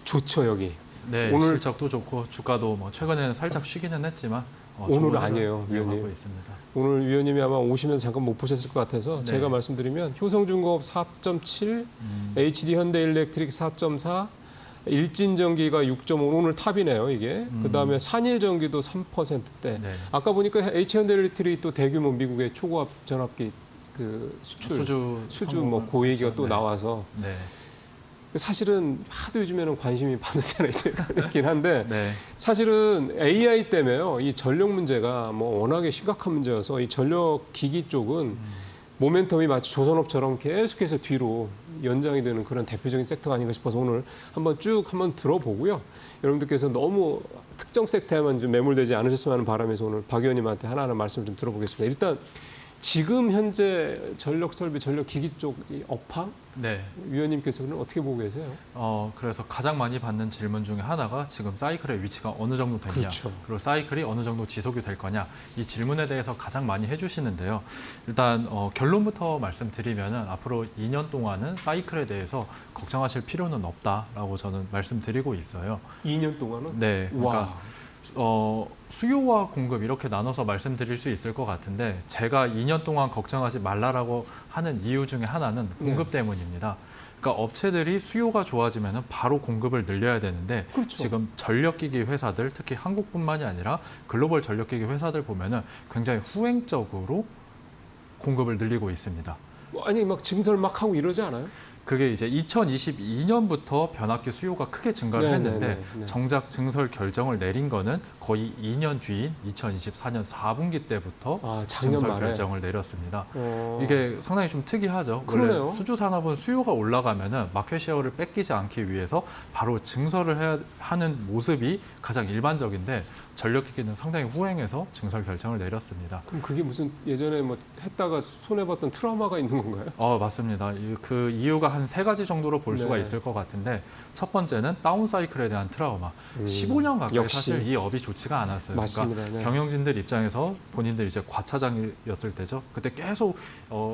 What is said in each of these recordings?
좋죠, 여기. 네, 오늘 실적도 좋고 주가도 뭐 최근에는 살짝 쉬기는 했지만 오늘은 좋은 아니에요, 이어가고 위원님. 있습니다. 오늘 위원님이 아마 오시면서 잠깐 못 보셨을 것 같아서 네. 제가 말씀드리면 효성중공업 4.7, HD 현대일렉트릭 4.4, 일진전기가 6.5, 오늘 탑이네요, 이게. 그다음에 산일전기도 3%대. 네. 아까 보니까 H현대일렉트릭이 또 대규모 미국의 초고압 전압기 그 수주 뭐 고얘기가 또 나와서 네. 사실은 하도 요즘에는 관심이 반도체나 있긴 한데 네. 사실은 AI 때문에요. 이 전력 문제가 뭐 워낙에 심각한 문제여서 이 전력 기기 쪽은 모멘텀이 마치 조선업처럼 계속해서 뒤로 연장이 되는 그런 대표적인 섹터가 아닌가 싶어서 오늘 한번 들어보고요. 여러분들께서 너무 특정 섹터에만 좀 매몰되지 않으셨으면 하는 바람에서 오늘 박 의원님한테 하나하나 말씀을 좀 들어보겠습니다. 일단 지금 현재 전력 설비, 전력 기기 쪽 이 업황 네. 위원님께서는 어떻게 보고 계세요? 그래서 가장 많이 받는 질문 중에 하나가 지금 사이클의 위치가 어느 정도 되냐, 그렇죠. 그리고 사이클이 어느 정도 지속이 될 거냐, 이 질문에 대해서 가장 많이 해주시는데요. 일단 결론부터 말씀드리면은 앞으로 2년 동안은 사이클에 대해서 걱정하실 필요는 없다라고 저는 말씀드리고 있어요. 2년 동안은? 네, 그러니까 와. 수요와 공급 이렇게 나눠서 말씀드릴 수 있을 것 같은데 제가 2년 동안 걱정하지 말라라고 하는 이유 중에 하나는 공급 때문입니다. 그러니까 업체들이 수요가 좋아지면 바로 공급을 늘려야 되는데 그렇죠. 지금 전력기기 회사들, 특히 한국뿐만이 아니라 글로벌 전력기기 회사들 보면은 굉장히 후행적으로 공급을 늘리고 있습니다. 아니 막 증설 막 하고 이러지 않아요? 그게 이제 2022년부터 변압기 수요가 크게 증가를 했는데 네. 정작 증설 결정을 내린 거는 거의 2년 뒤인 2024년 4분기 때부터 작년 증설 말에. 결정을 내렸습니다. 이게 상당히 좀 특이하죠. 그러네요. 원래 수주 산업은 수요가 올라가면은 마켓 셰어를 뺏기지 않기 위해서 바로 증설을 해야 하는 모습이 가장 일반적인데 전력기기는 상당히 후행해서 증설 결정을 내렸습니다. 그럼 그게 무슨 예전에 뭐 했다가 손해봤던 트라우마가 있는 건가요? 맞습니다. 그 이유가 한 3가지 정도로 볼 수가 네. 있을 것 같은데 첫 번째는 다운 사이클에 대한 트라우마. 15년 가까이 역시. 사실 이 업이 좋지가 않았어요. 맞습니다. 그러니까 네. 경영진들 입장에서 본인들 이제 과차장이었을 때죠. 그때 계속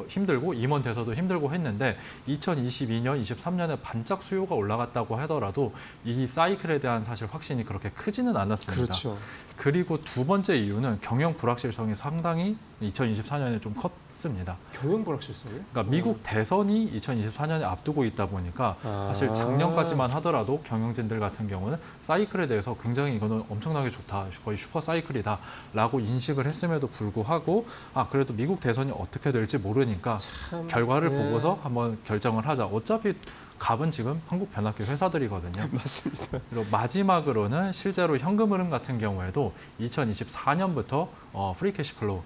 힘들고 임원 돼서도 힘들고 했는데 2022년, 23년에 반짝 수요가 올라갔다고 하더라도 이 사이클에 대한 사실 확신이 그렇게 크지는 않았습니다. 그렇죠. 그리고 두 번째 이유는 경영 불확실성이 상당히 2024년에 좀 컸습니다. 경영 불확실성이요? 그러니까 미국 대선이 2024년에 앞두고 있다 보니까 사실 작년까지만 하더라도 경영진들 같은 경우는 사이클에 대해서 굉장히 이거는 엄청나게 좋다, 거의 슈퍼 사이클이다라고 인식을 했음에도 불구하고 그래도 미국 대선이 어떻게 될지 모르니까 결과를 보고서 한번 결정을 하자. 어차피 갑은 지금 한국 변압기 회사들이거든요. 맞습니다. 그리고 마지막으로는 실제로 현금 흐름 같은 경우에도 2024년부터 프리캐시 플로우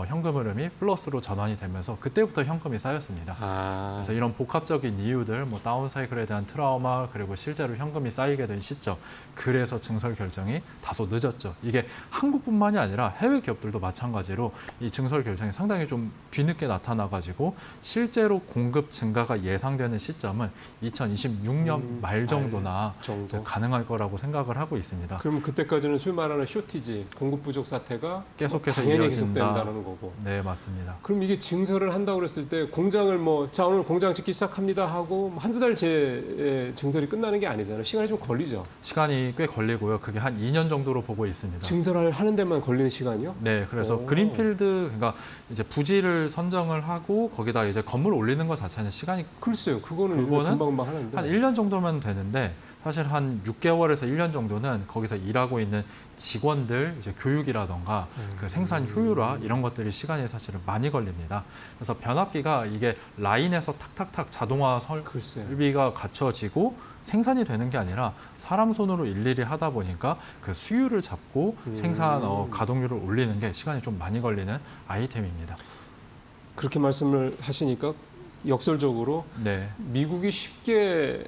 현금 흐름이 플러스로 전환이 되면서 그때부터 현금이 쌓였습니다. 그래서 이런 복합적인 이유들, 뭐 다운 사이클에 대한 트라우마, 그리고 실제로 현금이 쌓이게 된 시점, 그래서 증설 결정이 다소 늦었죠. 이게 한국뿐만이 아니라 해외 기업들도 마찬가지로 이 증설 결정이 상당히 좀 뒤늦게 나타나가지고 실제로 공급 증가가 예상되는 시점은 2026년 말 정도나 정도. 가능할 거라고 생각을 하고 있습니다. 그럼 그때까지는 소위 말하는 쇼티지, 공급 부족 사태가 계속해서 당연히 이어진다. 계속된다는 거고. 네, 맞습니다. 그럼 이게 증설을 한다고 그랬을 때 공장을 오늘 공장 짓기 시작합니다 하고 한두 달째 증설이 끝나는 게 아니잖아요. 시간이 좀 걸리죠. 시간이 꽤 걸리고요. 그게 한 2년 정도로 보고 있습니다. 증설을 하는 데만 걸리는 시간이요? 네, 그래서 오. 그린필드, 그러니까 이제 부지를 선정을 하고 거기다 이제 건물 올리는 것 자체는 시간이 글쎄요. 그거는 금방 하는데. 한 1년 정도면 되는데 사실 한 6개월에서 1년 정도는 거기서 일하고 있는 직원들 이제 교육이라던가 그 생산 효율화 이런 것들이 시간이 사실은 많이 걸립니다. 그래서 변압기가 이게 라인에서 탁탁탁 자동화 설비가 갖춰지고 생산이 되는 게 아니라 사람 손으로 일일이 하다 보니까 그 수율을 잡고 생산 가동률을 올리는 게 시간이 좀 많이 걸리는 아이템입니다. 그렇게 말씀을 하시니까 역설적으로 네. 미국이 쉽게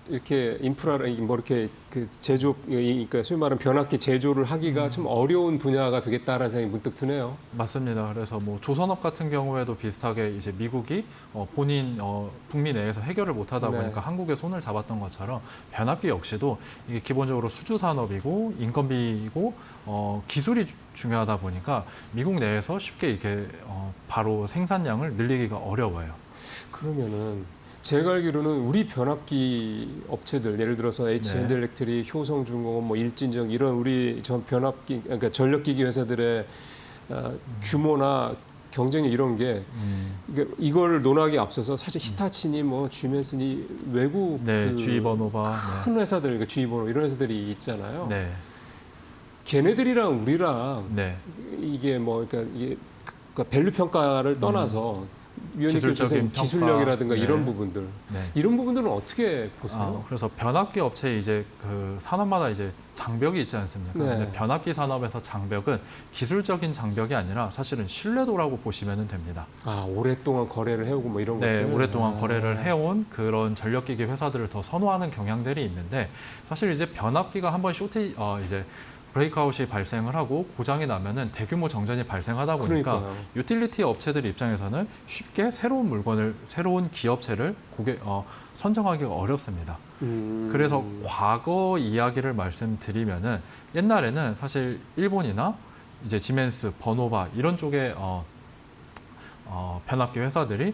이렇게 인프라를 뭐 이렇게 그 제조, 그러니까 소위 말하는 변압기 제조를 하기가 좀 어려운 분야가 되겠다라는 생각이 문득 드네요. 맞습니다. 그래서 뭐 조선업 같은 경우에도 비슷하게 이제 미국이 본인 북미 내에서 해결을 못하다 보니까 한국에 손을 잡았던 것처럼 변압기 역시도 이게 기본적으로 수주 산업이고 인건비이고 기술이 중요하다 보니까 미국 내에서 쉽게 이게 바로 생산량을 늘리기가 어려워요. 그러면은 제가 알기로는 우리 변압기 업체들 예를 들어서 H현대일렉트릭, 효성중공업, 뭐 일진정 이런 우리 전 변압기 그러니까 전력기기 회사들의 규모나 경쟁력 이런 게 그러니까 이걸 논하기 앞서서 사실 히타치니 뭐 GMS니 외국 네, 그 GE버노바, 큰 회사들 그러니까 GE버노 이런 회사들이 있잖아요. 네, 걔네들이랑 우리랑 네, 이게 뭐 그러니까 이게 그러니까 밸류 평가를 떠나서 위원님께서 기술적인 평가. 기술력이라든가 네. 이런 부분들 네. 이런 부분들은 어떻게 보세요? 그래서 변압기 업체 이제 그 산업마다 이제 장벽이 있지 않습니까? 네. 근데 변압기 산업에서 장벽은 기술적인 장벽이 아니라 사실은 신뢰도라고 보시면 됩니다. 오랫동안 거래를 해오고 뭐 이런 네, 것들. 오랫동안 거래를 해온 그런 전력기기 회사들을 더 선호하는 경향들이 있는데 사실 이제 변압기가 한번 이제 브레이크아웃이 발생을 하고 고장이 나면은 대규모 정전이 발생하다 보니까 그러니까요. 유틸리티 업체들 입장에서는 쉽게 새로운 기업체를 선정하기가 어렵습니다. 그래서 과거 이야기를 말씀드리면은 옛날에는 사실 일본이나 이제 지멘스, 버노바 이런 쪽에 변압기 회사들이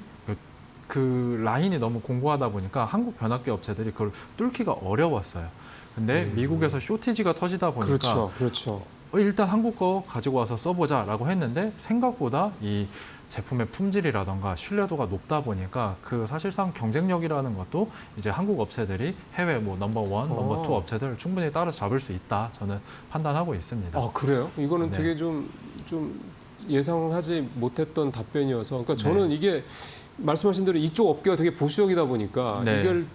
그 라인이 너무 공고하다 보니까 한국 변압기 업체들이 그걸 뚫기가 어려웠어요. 근데 미국에서 쇼티지가 터지다 보니까 그렇죠. 일단 한국 거 가지고 와서 써보자라고 했는데 생각보다 이 제품의 품질이라던가 신뢰도가 높다 보니까 그 사실상 경쟁력이라는 것도 이제 한국 업체들이 해외 뭐 넘버 원, 넘버 투 업체들 충분히 따라잡을 수 있다 저는 판단하고 있습니다. 그래요? 이거는 네. 되게 좀 예상하지 못했던 답변이어서 그러니까 저는 이게 말씀하신 대로 이쪽 업계가 되게 보수적이다 보니까 네. 이걸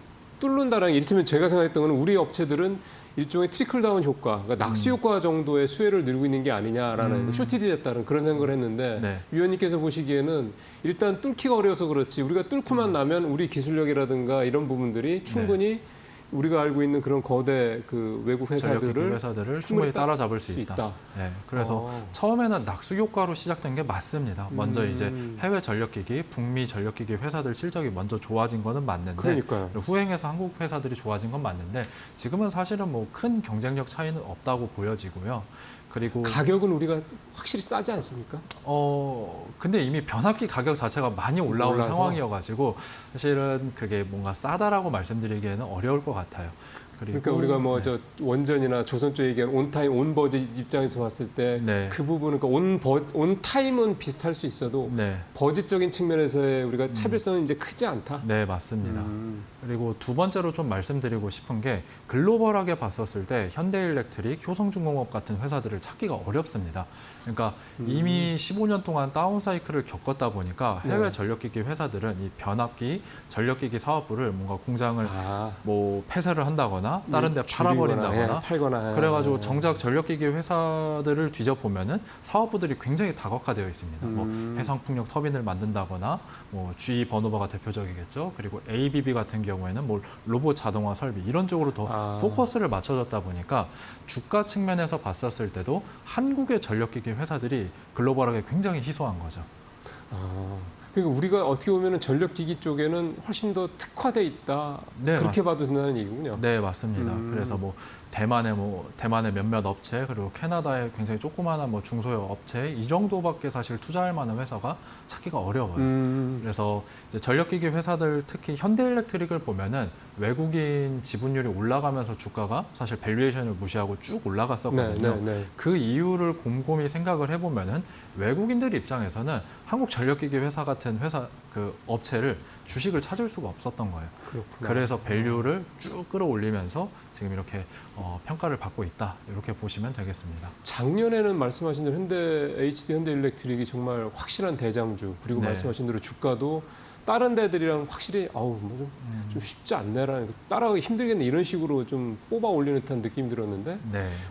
뚫는다라는 게 이를테면 제가 생각했던 거는 우리 업체들은 일종의 트리클다운 효과, 그러니까 낙수 효과 정도의 수혜를 누리고 있는 게 아니냐라는 쇼티지에 따른 그런 생각을 했는데 네. 위원님께서 보시기에는 일단 뚫기가 어려워서 그렇지 우리가 뚫고만 나면 우리 기술력이라든가 이런 부분들이 충분히 우리가 알고 있는 그런 거대 그 외국 전력기기 회사들을 회사들을 충분히 따라잡을 수 있다. 있다. 네, 그래서 처음에는 낙수 효과로 시작된 게 맞습니다. 먼저 이제 해외 전력기기, 북미 전력기기 회사들 실적이 먼저 좋아진 거는 맞는데 그러니까요. 후행해서 한국 회사들이 좋아진 건 맞는데 지금은 사실은 뭐 큰 경쟁력 차이는 없다고 보여지고요. 그리고 가격은 우리가 확실히 싸지 않습니까? 근데 이미 변압기 가격 자체가 많이 올라온 올라서. 상황이어가지고 사실은 그게 뭔가 싸다라고 말씀드리기에는 어려울 것 같아요. 그러니까 우리가 뭐 저 원전이나 조선 쪽 얘기한 온타임, 온버짓 입장에서 봤을 때 그 부분은 그러니까 온타임은 비슷할 수 있어도 버짓적인 측면에서의 우리가 차별성은 이제 크지 않다. 네, 맞습니다. 그리고 두 번째로 좀 말씀드리고 싶은 게 글로벌하게 봤었을 때 현대일렉트릭, 효성중공업 같은 회사들을 찾기가 어렵습니다. 그러니까 이미 15년 동안 다운 사이클을 겪었다 보니까 해외 전력기기 회사들은 이 변압기, 전력기기 사업부를 뭔가 공장을 뭐 폐쇄를 한다거나 다른 데 팔아버린다거나 팔거나 그래가지고 정작 전력기기 회사들을 뒤져보면은 사업부들이 굉장히 다각화되어 있습니다. 뭐 해상풍력 터빈을 만든다거나 뭐 GE 버노바가 대표적이겠죠. 그리고 ABB 같은 경우에는 뭐 로봇 자동화 설비 이런 쪽으로 더 포커스를 맞춰졌다 보니까 주가 측면에서 봤었을 때도 한국의 전력기기 회사들이 글로벌하게 굉장히 희소한 거죠. 그러니까 우리가 어떻게 보면 전력기기 쪽에는 훨씬 더 특화돼 있다. 네, 그렇게 봐도 된다는 얘기군요. 네, 맞습니다. 그래서 뭐 대만의 몇몇 업체 그리고 캐나다의 굉장히 조그마한 뭐 중소형 업체 이 정도밖에 사실 투자할 만한 회사가 찾기가 어려워요. 그래서 이제 전력기기 회사들 특히 현대일렉트릭을 보면은 외국인 지분율이 올라가면서 주가가 사실 밸류에이션을 무시하고 쭉 올라갔었거든요. 그 이유를 곰곰이 생각을 해보면은 외국인들 입장에서는 한국 전력기기 회사 같은 회사 그 업체를 주식을 찾을 수가 없었던 거예요. 그렇구나. 그래서 밸류를 쭉 끌어올리면서 지금 이렇게 평가를 받고 있다. 이렇게 보시면 되겠습니다. 작년에는 말씀하신 대로 현대일렉트릭이 정말 확실한 대장주 그리고 말씀하신 대로 주가도 다른 데들이랑 확실히 좀 쉽지 않네라는 따라가기 힘들겠네 이런 식으로 좀 뽑아 올리는 듯한 느낌이 들었는데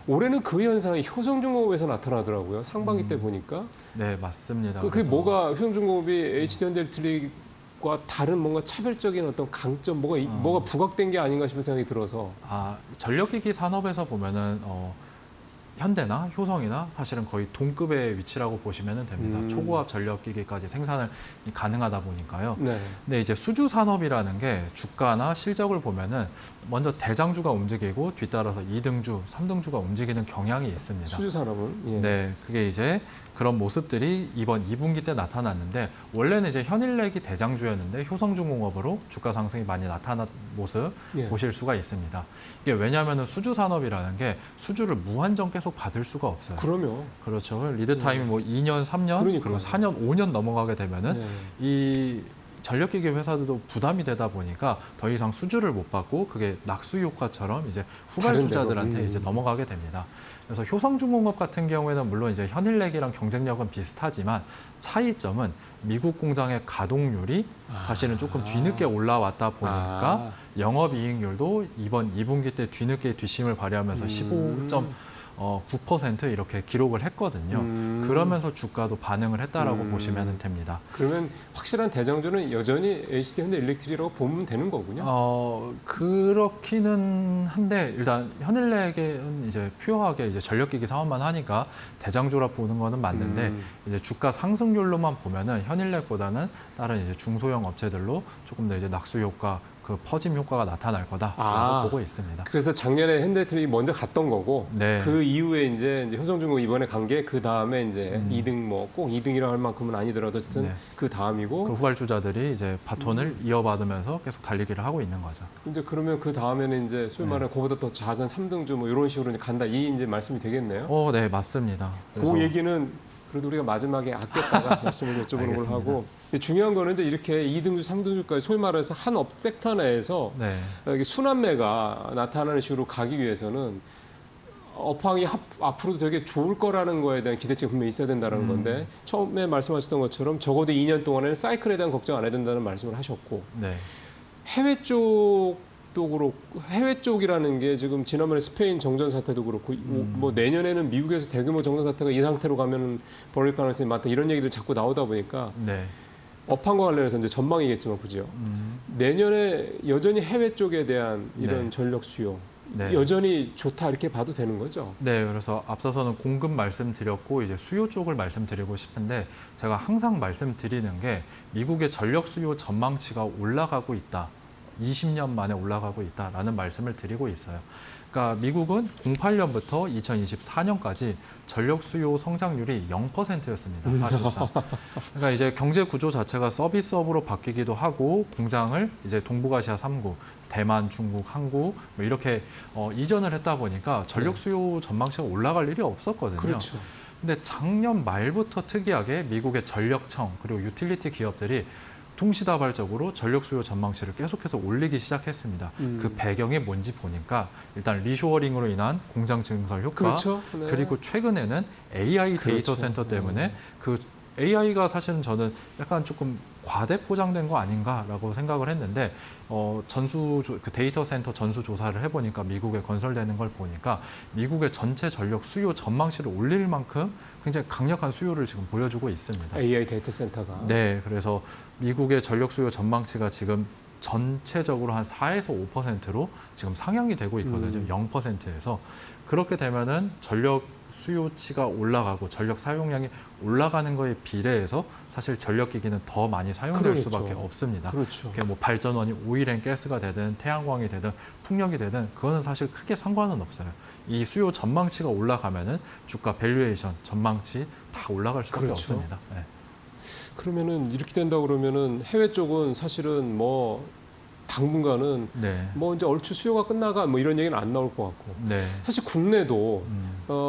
올해는 그 현상이 효성중공업에서 나타나더라고요. 상반기 때 보니까. 네, 맞습니다. 그게 뭐가 효성중공업이 HD현대일렉트릭과 다른 뭔가 차별적인 어떤 강점 뭐가 부각된 게 아닌가 싶은 생각이 들어서. 전력기기 산업에서 보면은 현대나 효성이나 사실은 거의 동급의 위치라고 보시면 됩니다. 초고압 전력기기까지 생산을 가능하다 보니까요. 네. 근데 이제 수주 산업이라는 게 주가나 실적을 보면은 먼저 대장주가 움직이고 뒤따라서 2등주, 3등주가 움직이는 경향이 있습니다. 수주 산업은 예. 네, 그게 이제 그런 모습들이 이번 2분기 때 나타났는데 원래는 이제 현일렉이 대장주였는데 효성중공업으로 주가 상승이 많이 나타난 모습 예. 보실 수가 있습니다. 이게 왜냐하면 수주 산업이라는 게 수주를 무한정 계속 받을 수가 없어요. 그럼요. 그렇죠. 리드 타임이 뭐 2년, 3년, 그러니까요. 그리고 4년, 5년 넘어가게 되면은 예. 이 전력기기 회사들도 부담이 되다 보니까 더 이상 수주를 못 받고 그게 낙수 효과처럼 이제 후발주자들한테 다른 이제 넘어가게 됩니다. 그래서 효성중공업 같은 경우에는 물론 이제 현일렉이랑 경쟁력은 비슷하지만 차이점은 미국 공장의 가동률이 사실은 조금 뒤늦게 올라왔다 보니까 영업이익률도 이번 2분기 때 뒤늦게 뒷심을 발휘하면서 15.9% 이렇게 기록을 했거든요. 그러면서 주가도 반응을 했다라고 보시면 됩니다. 그러면 확실한 대장주는 여전히 HT 현대일렉트릭이라고 보면 되는 거군요. 그렇기는 한데 일단 현일렉은 이제 퓨어하게 이제 전력기기 사업만 하니까 대장주라 보는 거는 맞는데 이제 주가 상승률로만 보면은 현일렉보다는 다른 이제 중소형 업체들로 조금 더 이제 낙수 효과, 그 퍼짐 효과가 나타날 거다라고 보고 있습니다. 그래서 작년에 현대일렉트릭이 먼저 갔던 거고, 네. 그 이후에 이제 효성중공업 이번에 간 게 그 다음에 이제 2등 뭐 꼭 2등이라고 할 만큼은 아니더라도 어쨌든 네. 그 다음이고. 그 후발주자들이 이제 바톤을 이어받으면서 계속 달리기를 하고 있는 거죠. 이제 그러면 그 다음에는 이제 소위 말하는 그보다 더 작은 3등주 뭐 이런 식으로 이제 간다 이 이제 말씀이 되겠네요. 네, 맞습니다. 그 얘기는 그래도 우리가 마지막에 아꼈다가 말씀을 여쭤보는 걸 하고, 근데 중요한 거는 이제 이렇게 2등주, 3등주까지 소위 말해서 한 업 섹터 내에서 네. 이게 순환매가 나타나는 식으로 가기 위해서는 업황이 앞으로도 되게 좋을 거라는 거에 대한 기대치가 분명히 있어야 된다는 건데, 처음에 말씀하셨던 것처럼 적어도 2년 동안에는 사이클에 대한 걱정 안 해야 된다는 말씀을 하셨고, 네. 해외 쪽도 그렇고, 해외 쪽이라는 게 지금 지난번에 스페인 정전 사태도 그렇고, 뭐 내년에는 미국에서 대규모 정전 사태가 이 상태로 가면 벌일 가능성이 많다 이런 얘기들 자꾸 나오다 보니까 네. 업황과 관련해서 이제 전망이겠지만 그죠. 내년에 여전히 해외 쪽에 대한 이런 네. 전력 수요 네. 여전히 좋다 이렇게 봐도 되는 거죠. 네, 그래서 앞서서는 공급 말씀드렸고 이제 수요 쪽을 말씀드리고 싶은데 제가 항상 말씀드리는 게 미국의 전력 수요 전망치가 올라가고 있다. 20년 만에 올라가고 있다라는 말씀을 드리고 있어요. 그러니까 미국은 08년부터 2024년까지 전력 수요 성장률이 0%였습니다. 사실상. 그러니까 이제 경제 구조 자체가 서비스업으로 바뀌기도 하고 공장을 이제 동북아시아 3국, 대만, 중국, 한국 뭐 이렇게 이전을 했다 보니까 전력 수요 전망치가 올라갈 일이 없었거든요. 그렇죠. 근데 작년 말부터 특이하게 미국의 전력청 그리고 유틸리티 기업들이 동시다발적으로 전력 수요 전망치를 계속해서 올리기 시작했습니다. 그 배경이 뭔지 보니까 일단 리쇼어링으로 인한 공장 증설 효과, 그렇죠. 네. 그리고 최근에는 AI 데이터 그렇죠. 센터 때문에 그 AI가 사실은 저는 약간 조금 과대 포장된 거 아닌가라고 생각을 했는데 그 데이터 센터 전수 조사를 해보니까 미국에 건설되는 걸 보니까 미국의 전체 전력 수요 전망치를 올릴 만큼 굉장히 강력한 수요를 지금 보여주고 있습니다. AI 데이터 센터가. 네, 그래서 미국의 전력 수요 전망치가 지금 전체적으로 한 4에서 5%로 지금 상향이 되고 있거든요. 0%에서. 그렇게 되면은 전력 수요치가 올라가고 전력 사용량이 올라가는 거에 비례해서 사실 전력기기는 더 많이 사용될 그렇죠. 수밖에 없습니다. 그렇죠. 그게 뭐 발전원이 오일앤 가스가 되든 태양광이 되든 풍력이 되든 그거는 사실 크게 상관은 없어요. 이 수요 전망치가 올라가면은 주가 밸류에이션 전망치 다 올라갈 수밖에 그렇죠. 없습니다. 네. 그러면은 이렇게 된다 그러면은 해외 쪽은 사실은 뭐 당분간은 네. 뭐 이제 얼추 수요가 끝나가 뭐 이런 얘기는 안 나올 것 같고, 네. 사실 국내도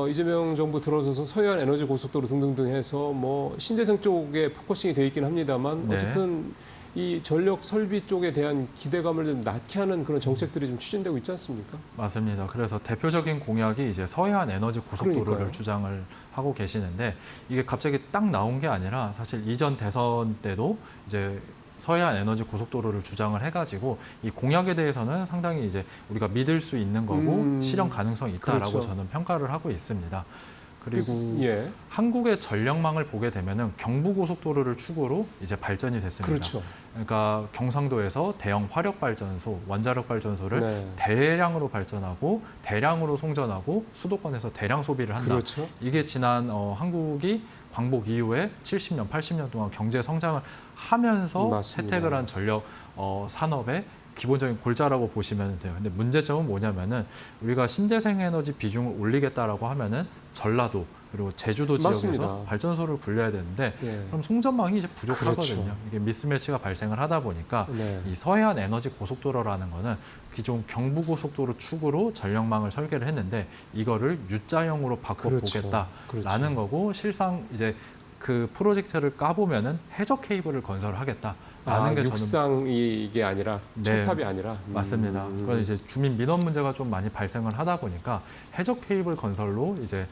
이재명 정부 들어서서 서해안 에너지 고속도로 등등등 해서 뭐 신재생 쪽에 포커싱이 돼 있긴 합니다만 네. 어쨌든 이 전력 설비 쪽에 대한 기대감을 좀 낳게 하는 그런 정책들이 좀 추진되고 있지 않습니까? 맞습니다. 그래서 대표적인 공약이 이제 서해안 에너지 고속도로를 그러니까요. 주장을 하고 계시는데 이게 갑자기 딱 나온 게 아니라 사실 이전 대선 때도 이제 서해안 에너지 고속도로를 주장을 해가지고 이 공약에 대해서는 상당히 이제 우리가 믿을 수 있는 거고 실현 가능성이 있다라고 그렇죠. 저는 평가를 하고 있습니다. 그리고 예. 한국의 전력망을 보게 되면은 경부고속도로를 축으로 이제 발전이 됐습니다. 그렇죠. 그러니까 경상도에서 대형 화력발전소, 원자력발전소를 네. 대량으로 발전하고 대량으로 송전하고 수도권에서 대량 소비를 한다. 그렇죠. 이게 지난 한국이 광복 이후에 70년, 80년 동안 경제 성장을 하면서 맞습니다. 채택을 한 전력 산업의 기본적인 골자라고 보시면 돼요. 근데 문제점은 뭐냐면은 우리가 신재생 에너지 비중을 올리겠다라고 하면은 전라도 그리고 제주도 지역에서 맞습니다. 발전소를 굴려야 되는데 예. 그럼 송전망이 이제 부족하거든요. 그렇죠. 이게 미스매치가 발생을 하다 보니까 네. 이 서해안 에너지 고속도로라는 거는 기존 경부고속도로 축으로 전력망을 설계를 했는데 이거를 U자형으로 바꿔보겠다라는 그렇죠. 거고 실상 이제 그 프로젝트를 까보면은 해저 케이블을 건설을 하겠다라는 게 저는 육상이 이게 아니라 네, 철탑이 아니라 맞습니다. 그건 이제 주민 민원 문제가 좀 많이 발생을 하다 보니까 해저 케이블 건설로 이제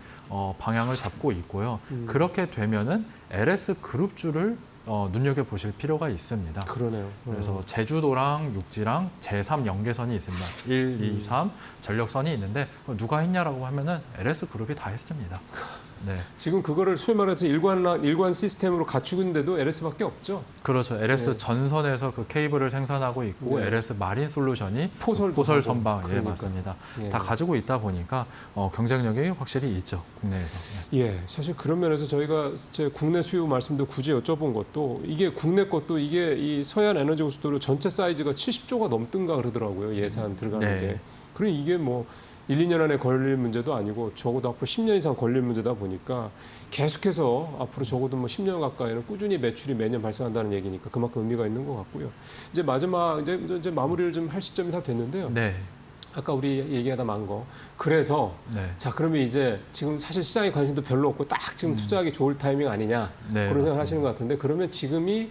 방향을 잡고 있고요. 그렇게 되면은 LS 그룹주를 눈여겨 보실 필요가 있습니다. 그러네요. 그래서 제주도랑 육지랑 제3 연계선이 있습니다. 1, 2, 3 전력선이 있는데 누가 했냐라고 하면은 LS 그룹이 다 했습니다. 네. 지금 그거를 소위 말해서 일관 시스템으로 갖추고 있는데도 LS밖에 없죠. 그렇죠. LS 네. 전선에서 그 케이블을 생산하고 있고 네. LS 마린 솔루션이 포설 선방 예, 그러니까. 맞습니다. 예. 다 가지고 있다 보니까 경쟁력이 확실히 있죠. 국내에서. 예, 사실 그런 면에서 저희가 제 국내 수요 말씀도 굳이 여쭤본 것도 이게 국내 것도 이게 이 서해안 에너지 고속도로 전체 사이즈가 70조가 넘든가 그러더라고요. 예산 들어가는 네. 게. 그리고 이게 뭐 1, 2년 안에 걸릴 문제도 아니고 적어도 앞으로 10년 이상 걸릴 문제다 보니까 계속해서 앞으로 적어도 뭐 10년 가까이는 꾸준히 매출이 매년 발생한다는 얘기니까 그만큼 의미가 있는 것 같고요. 이제 마지막 이제 마무리를 좀 할 시점이 다 됐는데요. 네. 아까 우리 얘기하다 만 거. 그래서 네. 자 그러면 이제 지금 사실 시장에 관심도 별로 없고 딱 지금 투자하기 좋을 타이밍 아니냐 네, 그런 생각 맞습니다. 하시는 것 같은데 그러면 지금이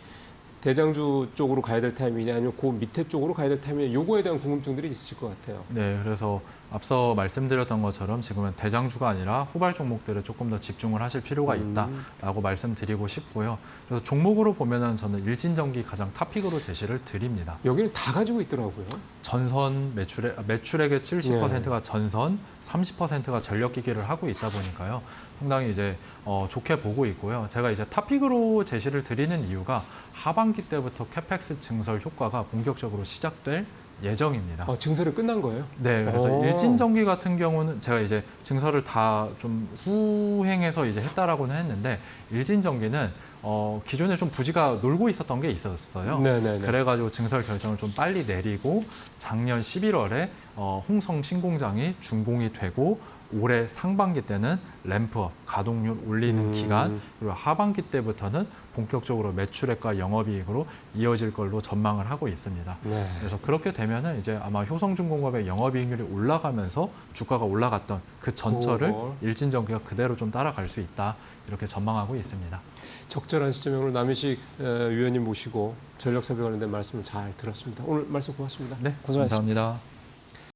대장주 쪽으로 가야 될 타이밍이냐 아니면 그 밑에 쪽으로 가야 될 타이밍이냐 요거에 대한 궁금증들이 있으실 것 같아요. 네, 그래서 앞서 말씀드렸던 것처럼 지금은 대장주가 아니라 후발 종목들에 조금 더 집중을 하실 필요가 있다라고 말씀드리고 싶고요. 그래서 종목으로 보면은 저는 일진전기 가장 탑픽으로 제시를 드립니다. 여기는 다 가지고 있더라고요. 전선 매출액의 70%가 전선, 30%가 전력기기를 하고 있다 보니까요. 상당히 이제 좋게 보고 있고요. 제가 이제 탑픽으로 제시를 드리는 이유가 하반기 때부터 캐펙스 증설 효과가 본격적으로 시작될 예정입니다. 증설이 끝난 거예요? 네, 그래서 오. 일진전기 같은 경우는 제가 이제 증설을 다 좀 후행해서 이제 했다라고는 했는데 일진전기는 기존에 좀 부지가 놀고 있었던 게 있었어요. 네네네. 그래가지고 증설 결정을 좀 빨리 내리고 작년 11월에 홍성 신공장이 준공이 되고 올해 상반기 때는 램프업, 가동률 올리는 기간, 그리고 하반기 때부터는 본격적으로 매출액과 영업이익으로 이어질 걸로 전망을 하고 있습니다. 네. 그래서 그렇게 되면은 이제 아마 효성중공업의 영업이익률이 올라가면서 주가가 올라갔던 그 전철을 그걸. 일진전기가 그대로 좀 따라갈 수 있다 이렇게 전망하고 있습니다. 적절한 시점에 오늘 남희식 위원님 모시고 전력섭외 관련된 말씀을 잘 들었습니다. 오늘 말씀 고맙습니다. 네, 고생하셨습니다. 감사합니다.